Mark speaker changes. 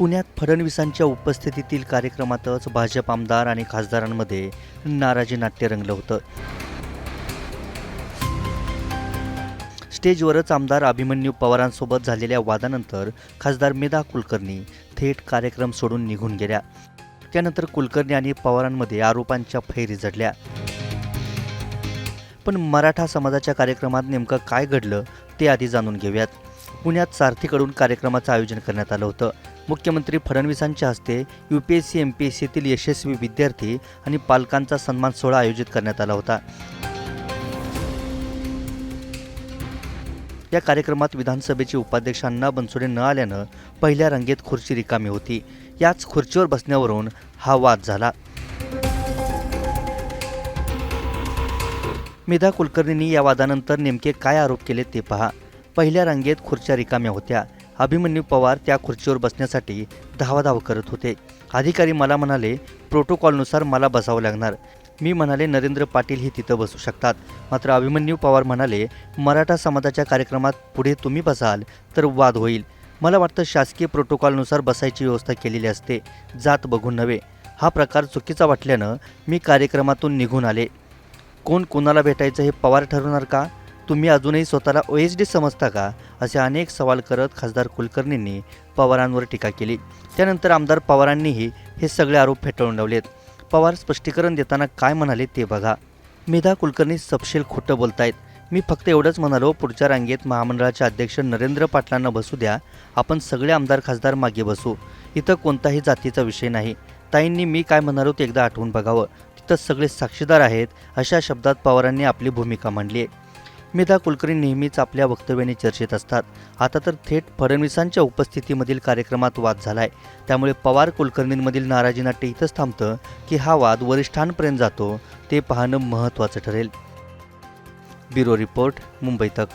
Speaker 1: पुण्यात फडणवीसांच्या उपस्थितीतील कार्यक्रमातच भाजप आमदार आणि खासदारांमध्ये नाराजी नाट्य रंगलं होतं. स्टेजवरच आमदार अभिमन्यू पवारांसोबत झालेल्या वादानंतर खासदार मेधा कुलकर्णी थेट कार्यक्रम सोडून निघून गेल्या. त्यानंतर कुलकर्णी आणि पवारांमध्ये आरोपांच्या फैरी झडल्या. पण मराठा समाजाच्या कार्यक्रमात नेमकं काय घडलं ते आधी जाणून घेऊयात. पुण्यात सारथीकडून कार्यक्रमाचं आयोजन करण्यात आलं होतं. मुख्यमंत्री फडणवीसांच्या हस्ते UPSC MPSCतील यशस्वी विद्यार्थी आणि पालकांचा सन्मान सोहळा आयोजित करण्यात आला होता. या कार्यक्रमात विधानसभेचे उपाध्यक्ष अण्णा बनसोडे न आल्यानं पहिल्या रांगेत खुर्ची रिकामी होती. याच खुर्चीवर बसण्यावरून हा वाद झाला. मेधा कुलकर्णींनी या वादानंतर नेमके काय आरोप केले ते पहा. पहिल्या रांगेत खुर्च्या रिकाम्या होत्या. अभिमन्यू पवार त्या खुर्चीवर बसण्यासाठी धावाधाव करत होते. अधिकारी मला म्हणाले प्रोटोकॉलनुसार मला बसावं लागणार. मी म्हणाले नरेंद्र पाटील ही तिथं बसू शकतात. मात्र अभिमन्यू पवार म्हणाले मराठा समाजाच्या कार्यक्रमात पुढे तुम्ही बसाल तर वाद होईल. मला वाटतं शासकीय प्रोटोकॉलनुसार बसायची व्यवस्था केलेली असते, जात बघून नव्हे. हा प्रकार चुकीचा वाटल्यानं मी कार्यक्रमातून निघून आले. कोण कोणाला भेटायचं हे पवार ठरवणार का? तुम्ही अजूनही स्वतःला OSD समजता का? असे अनेक सवाल करत खासदार कुलकर्णींनी पवारांवर टीका केली. त्यानंतर आमदार पवारांनीही हे सगळे आरोप फेटाळून लावलेत. पवार स्पष्टीकरण देताना काय म्हणाले ते बघा. मेधा कुलकर्णी सपशेल खोटं बोलतायत. मी फक्त एवढंच म्हणालो, पुढच्या रांगेत महामंडळाचे अध्यक्ष नरेंद्र पाटलांना बसू द्या. आपण सगळे आमदार खासदार मागे बसू. इथं कोणताही जातीचा विषय नाही. ताईंनी मी काय म्हणालो ते एकदा आठवून बघावं. तिथं सगळे साक्षीदार आहेत. अशा शब्दात पवारांनी आपली भूमिका मांडली आहे. मेधा कुलकर्णी नेहमीच आपल्या वक्तव्याने चर्चेत असतात. आता तर थेट फडणवीसांच्या उपस्थितीमधील कार्यक्रमात वाद झालाय. त्यामुळे पवार कुलकर्णींमधील नाराजी नाट्य इथंच थांबतं की हा वाद वरिष्ठांपर्यंत जातो ते पाहणं महत्त्वाचं ठरेल. ब्युरो रिपोर्ट, मुंबई तक.